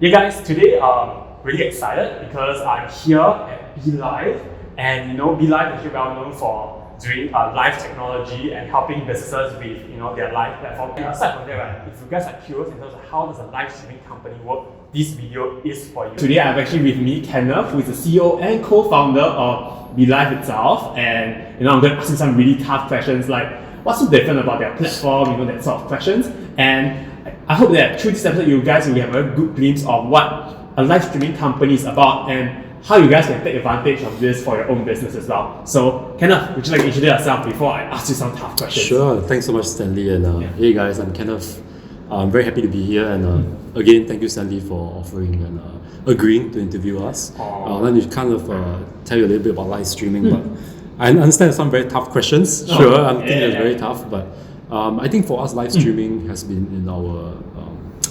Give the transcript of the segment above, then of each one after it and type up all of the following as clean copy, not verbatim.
Yeah guys, today I'm really excited because I'm here at BeLive, and BeLive is actually well known for doing live technology and helping businesses with their live platform. And aside from that, right, if you guys are curious in terms of how does a live streaming company work, this video is for you. Today I have actually with me Kenneth, who is the CEO and co-founder of BeLive itself, and I'm going to ask him some really tough questions like what's so different about their platform, that sort of questions. And I hope that through this episode, you guys will have a good glimpse of what a live streaming company is about and how you guys can take advantage of this for your own business as well. So, Kenneth, would you like to introduce yourself before I ask you some tough questions? Sure. Thanks so much, Stanley. And hey guys, I'm Kenneth. I'm very happy to be here. And again, thank you, Stanley, for offering and agreeing to interview us. Let me kind of tell you a little bit about live streaming. But I understand some very tough questions. Sure, I think it's very tough. But I think for us, live streaming has been in our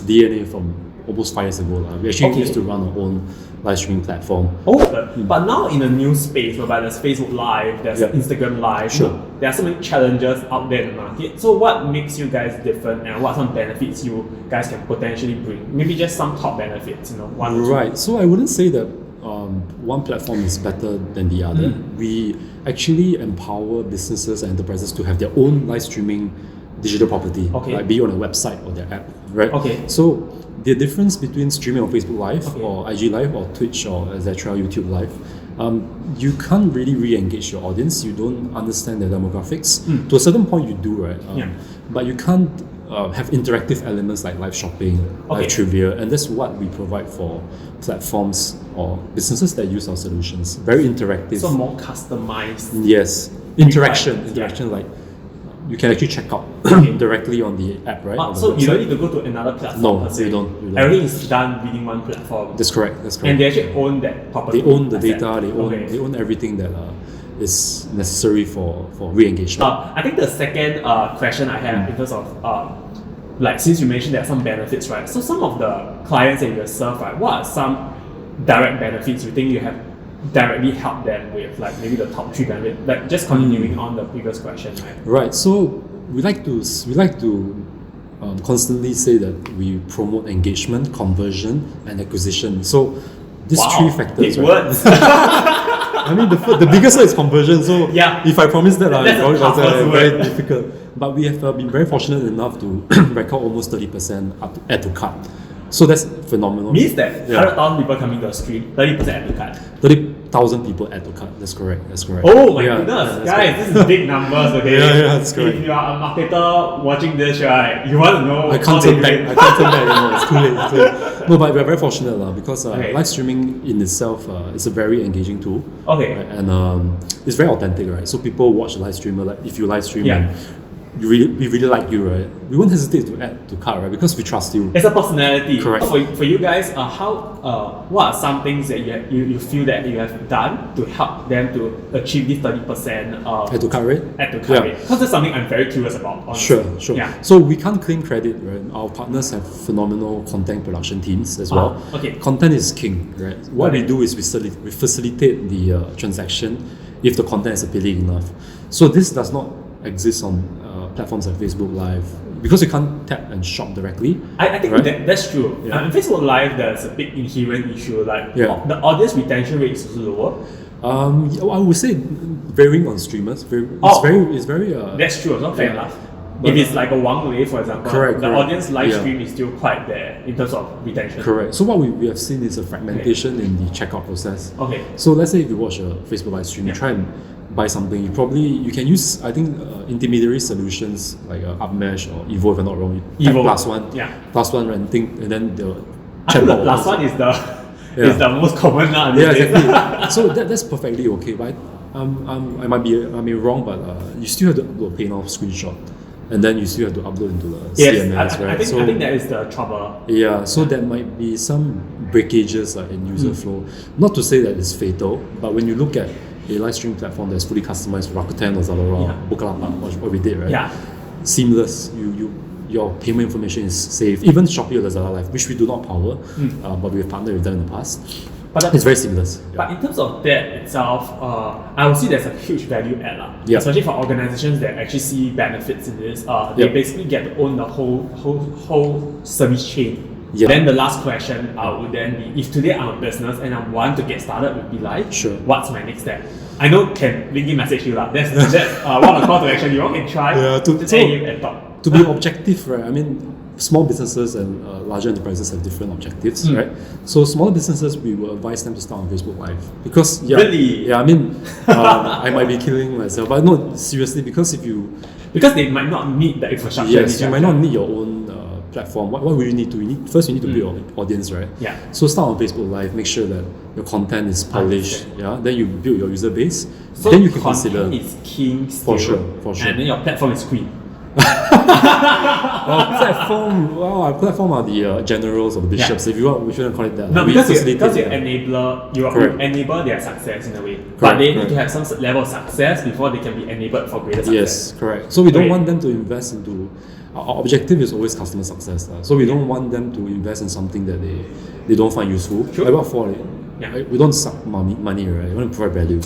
DNA from almost 5 years ago. We actually used to run our own live streaming platform. But now in a new space whereby there's Facebook Live, there's Instagram Live, there are so many challenges out there in the market. So what makes you guys different and what are some benefits you guys can potentially bring? Maybe just some top benefits, one or two. Right, so I wouldn't say that one platform is better than the other. We actually empower businesses and enterprises to have their own live streaming digital property, like be on a website or their app, right? So the difference between streaming on Facebook Live or IG Live or Twitch or etc. YouTube Live, you can't really re-engage your audience. You don't understand their demographics. To a certain point, you do, right? But you can't have interactive elements like live shopping, live trivia, and that's what we provide for platforms or businesses that use our solutions. Very interactive. So more customized. Yes, interaction, like you can actually check out directly on the app, right? So you don't need to go to another platform. No, you don't. Everything is done within one platform. That's correct. And they actually own that property. They own the data. They own everything that is necessary for re-engagement. I think the second question I have in terms of since you mentioned there are some benefits, right? So some of the clients that you serve, right? What are some direct benefits you think you have directly help them with, like maybe the top 3 benefits, like just continuing on the previous question, right? Right. So we like to constantly say that we promote engagement, conversion, and acquisition. So these 3 factors. Big words. I mean, the biggest one is conversion. So if I promise that, it's very difficult. But we have been very fortunate enough to record almost 30% up to add to cart. So that's phenomenal. Means that 100,000 people coming to the stream, 30% add to cart. 30,000 people add to cart. That's correct. Oh my goodness, guys, this is big numbers. Okay. That's correct. If you are a marketer watching this, right, you want to know. I can't turn back. It's too late. No, but we're very fortunate because live streaming in itself is a very engaging tool. Right? And it's very authentic, right? So people watch a live streamer, like if you live stream and we really like you, right? We won't hesitate to add to cart, right? Because we trust you. It's a personality. Correct. For you guys, what are some things that you feel that you have done to help them to achieve this 30% add to cart rate? Add to cart rate. Because that's something I'm very curious about, honestly. Sure. Yeah. So we can't claim credit, right? Our partners have phenomenal content production teams as well. Content is king, right? What we do is we facilitate the transaction if the content is appealing enough. So this does not exist on platforms like Facebook Live because you can't tap and shop directly. I think that's true. In Facebook Live, there's a big inherent issue like the audience retention rate is lower. I would say varying on streamers. It's very. That's true. Not fair enough. If it's like a Wang Lei, for example, the audience live stream is still quite there in terms of retention. Correct. So what we have seen is a fragmentation in the checkout process. So let's say if you watch a Facebook live stream, you try and buy something, you can use intermediary solutions like Upmesh or Evo, if I'm not wrong. Evo plus one renting, and then the chatbot. Plus one is the most common now. Exactly. So that's perfectly okay. But I might be wrong, but you still have to upload a PayNow screenshot, and then you still have to upload into the CMS, right? I think that is the trouble. Yeah, so there might be some breakages in user flow. Not to say that it's fatal, but when you look at a live stream platform that's fully customized, Rakuten or Zalora, Bukalapak, what we did, right? Seamless. Your payment information is safe. Even Shopee or Lazada Live, which we do not power, but we have partnered with them in the past. But it's very seamless. But in terms of that itself, I would see there's a huge value add, especially for organizations that actually see benefits in this. They basically get to own the whole service chain Yeah. Then the last question would then be, if today I'm a business and I want to get started with BeLive, Sure. what's my next step? I know can LinkedIn message you lah. That's one of the call to action you all can try. Yeah, just aim and talk. To be objective, right? I mean, small businesses and larger enterprises have different objectives, right? So smaller businesses, we will advise them to start on Facebook Live because Really? I mean, I might be killing myself, but no, seriously, because because they might not need the infrastructure. yes, you might not need your own platform. What will you need to? First, you need to build your audience, right? Yeah. So start on Facebook Live. Make sure that your content is polished. Yeah. Then you build your user base. So then you can content consider. is king still, For sure. And then your platform is queen. Our platform are the generals or the bishops. Yeah. If you want, we shouldn't call it that. No, We because you facilitate enabler, you Correct. enable their success in a way. But they need to have some level of success before they can be enabled for greater success. Yes, correct. So we don't Okay. want them to invest into. Our objective is always customer success. So we don't want them to invest in something that they don't find useful. Sure. Like what for? Yeah. Right? We don't suck money, right? We want to provide value.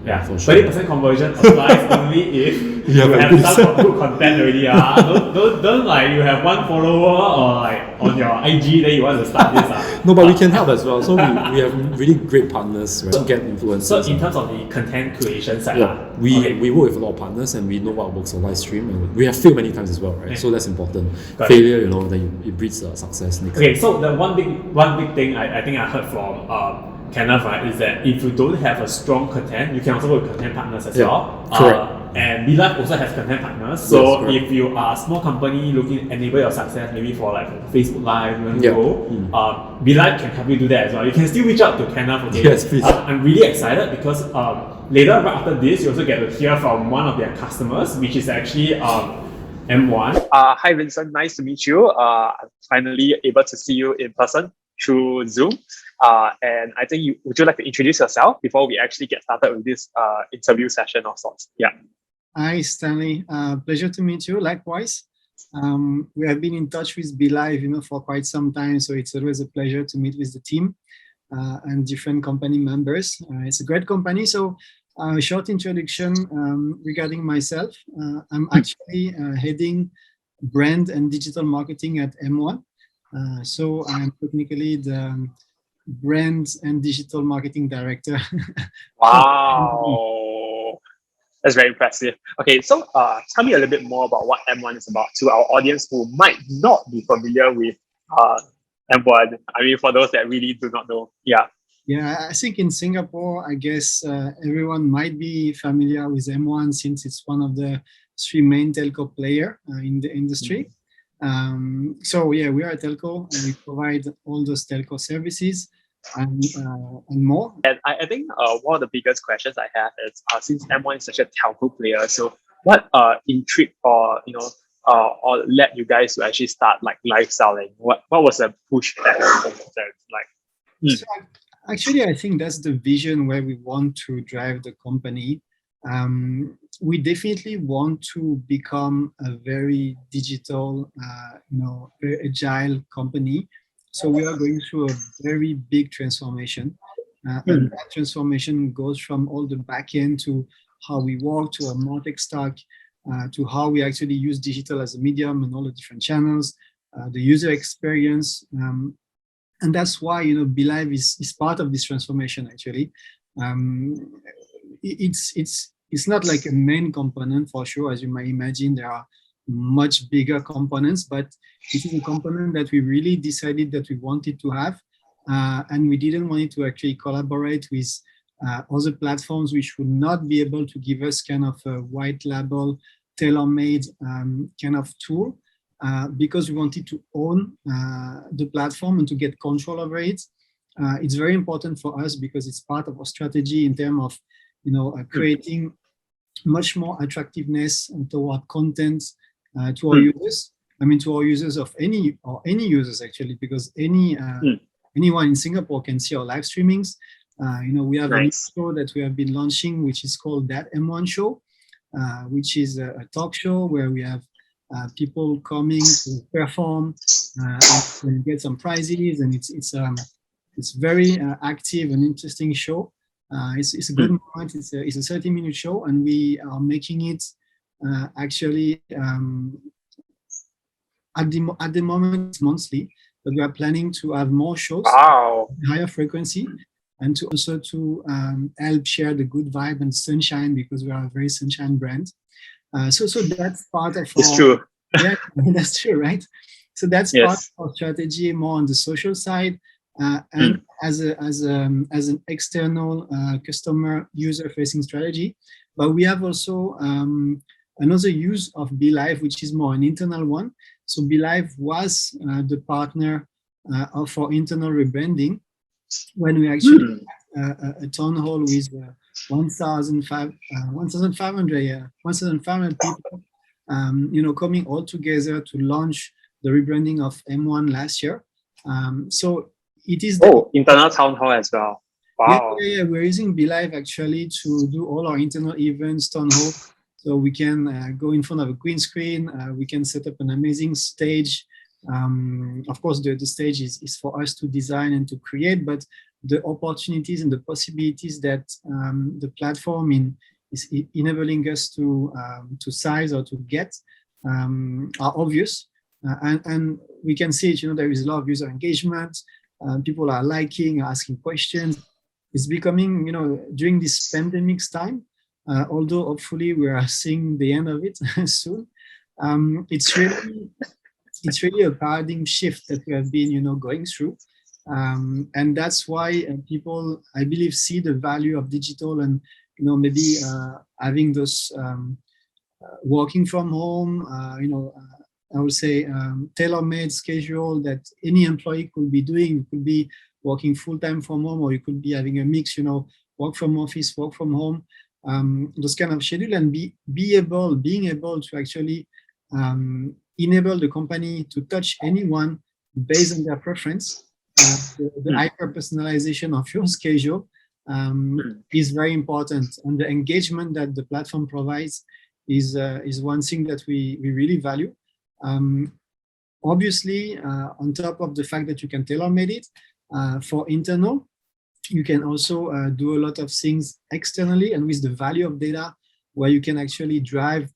Yeah, for sure. 30% conversion applies only if You have a have good some good content already. Don't like you have one follower or like on your IG then you want to start this. No, but we can help as well. So we have really great partners, right? Get influencers. So in terms of the content creation side, we work with a lot of partners and we know what works on live stream, and we have failed many times as well, right? Okay. So that's important. Got Failure, then it breeds success next. Okay, so the one big thing I think I heard from Kenneth, right, is that if you don't have a strong content, you can also work with content partners as well. Correct. And BeLive also has content partners. So Yes, if you are a small company looking to enable your success, maybe for like Facebook Live, you want to go, BeLive can help you do that as well. You can still reach out to Kenneth. Okay? Yes, please. I'm really excited because later, right after this, you also get to hear from one of their customers, which is actually M1. Hi Vincent, nice to meet you. I'm finally able to see you in person through Zoom. And I think would you like to introduce yourself before we actually get started with this interview session of sorts? Yeah. Hi Stanley, pleasure to meet you. Likewise, we have been in touch with BeLive, for quite some time, so it's always a pleasure to meet with the team and different company members. It's a great company. So, a short introduction regarding myself. I'm actually heading brand and digital marketing at M1. So I'm technically the brand and digital marketing director. Wow, that's very impressive. Okay, so tell me a little bit more about what M1 is about to our audience who might not be familiar with M1. I mean, for those that really do not know. Yeah. Yeah, I think in Singapore, I guess everyone might be familiar with M1 since it's one of the three main telco player in the industry. So yeah, we are a telco and we provide all those telco services and more. And I think one of the biggest questions I have is since M1 is such a telco player, so what intrigued or or led you guys to actually start like live selling? What was the push that So actually, I think that's the vision where we want to drive the company. We definitely want to become a very digital, very agile company. So we are going through a very big transformation. And that transformation goes from all the back end to how we work, to our MarTech stack, to how we actually use digital as a medium and all the different channels, the user experience. And that's why BeLive is part of this transformation. Actually, it's not like a main component for sure. As you might imagine, there are much bigger components, but it is a component that we really decided that we wanted to have, and we didn't want it to actually collaborate with other platforms which would not be able to give us kind of a white label, tailor-made kind of tool. Because we wanted to own the platform and to get control over it. It's very important for us because it's part of our strategy in terms of, creating much more attractiveness toward content to our users. I mean, to our users of any users actually, because anyone in Singapore can see our live streamings. We have a new show that we have been launching, which is called That M1 Show, which is a talk show where we have people coming to perform and get some prizes, and it's very active and interesting show. It's a good moment. It's a 30-minute show, and we are making it actually at the moment it's monthly. but we are planning to have more shows, Wow. higher frequency, and to also to help share the good vibe and sunshine, because we are a very sunshine brand. So that's part of It's our, true. yeah, that's true, right? So that's part Yes. of our strategy, more on the social side, and as an external customer user facing strategy. But we have also another use of BeLive, which is more an internal one. So BeLive was the partner of our internal rebranding when we actually a town hall with 1,500 people, coming all together to launch the rebranding of M1 last year. So it is internal town hall as well. Wow. Yeah. We're using BeLive actually to do all our internal events, town hall. So we can go in front of a green screen. We can set up an amazing stage. Of course, the stage is for us to design and to create, but the opportunities and the possibilities that the platform is enabling us to size or to get are obvious. And we can see it, there is a lot of user engagement. People are liking, asking questions. It's becoming, during this pandemic's time, although hopefully we are seeing the end of it soon, it's really a paradigm shift that we have been, going through. And that's why people, I believe, see the value of digital and, maybe having those working from home, I would say tailor-made schedule that any employee could be doing. You could be working full-time from home, or you could be having a mix, work from office, work from home, those kind of schedule, and being able to actually enable the company to touch anyone based on their preference. The hyper-personalization of your schedule is very important, and the engagement that the platform provides is one thing that we really value. Obviously, on top of the fact that you can tailor-made it for internal, you can also do a lot of things externally, and with the value of data, where you can actually drive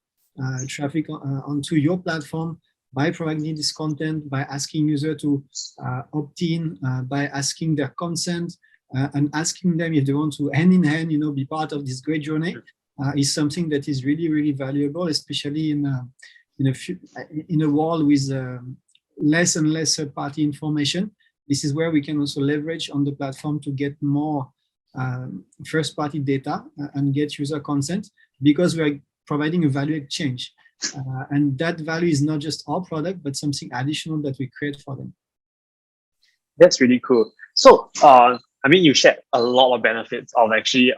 traffic onto your platform by providing this content, by asking user to opt in, by asking their consent, and asking them if they want to hand in hand, be part of this great journey, is something that is really, really valuable, especially in a world with less and less third-party information. This is where we can also leverage on the platform to get more first-party data and get user consent, because we are providing a value exchange. And that value is not just our product, but something additional that we create for them. That's really cool. So, you shared a lot of benefits of actually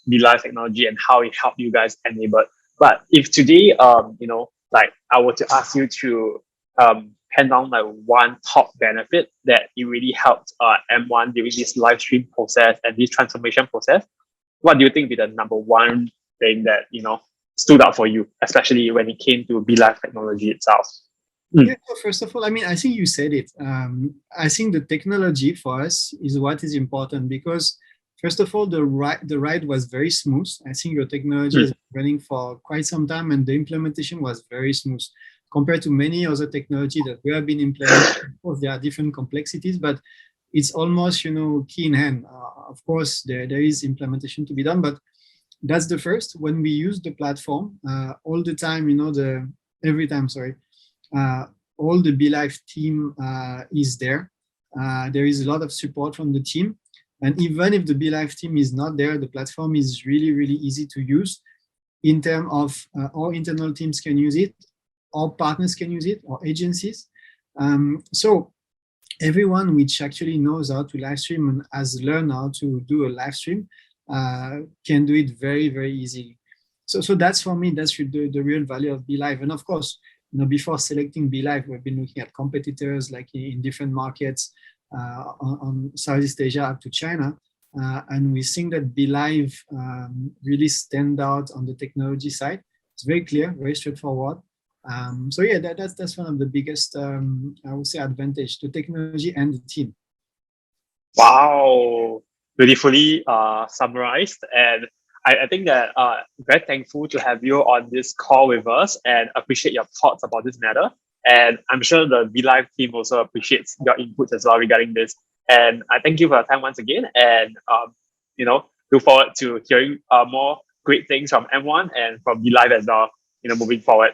BeLive technology and how it helped you guys enable. But if today, I were to ask you to pen down one top benefit that it really helped M1 during this live stream process and this transformation process, what do you think be the number one thing that stood out for you, especially when it came to BeLive technology itself? Yeah, first of all, I think you said it. I think the technology for us is what is important, because first of all, the ride was very smooth. I think your technology is running for quite some time, and the implementation was very smooth compared to many other technology that we have been implementing. Of course, there are different complexities, but it's almost key in hand. Of course, there is implementation to be done, but that's the first. When we use the platform all the time, every time, all the BeLive team is there. There is a lot of support from the team. And even if the BeLive team is not there, the platform is really, really easy to use in terms of our internal teams can use it, our partners can use it, or agencies. So everyone which actually knows how to live stream and has learned how to do a live stream can do it very, very easily. So that's, for me, that's the real value of BeLive. And of course, before selecting BeLive, we've been looking at competitors like in different markets on Southeast Asia up to China. And we think that BeLive really stand out on the technology side. It's very clear, very straightforward. So yeah, that's one of the biggest, I would say, advantage, the technology and the team. Wow, beautifully summarized. And I think that very thankful to have you on this call with us and appreciate your thoughts about this matter. And I'm sure the BeLive team also appreciates your inputs as well regarding this. And I thank you for your time once again. And look forward to hearing more great things from M1 and from BeLive as well, moving forward.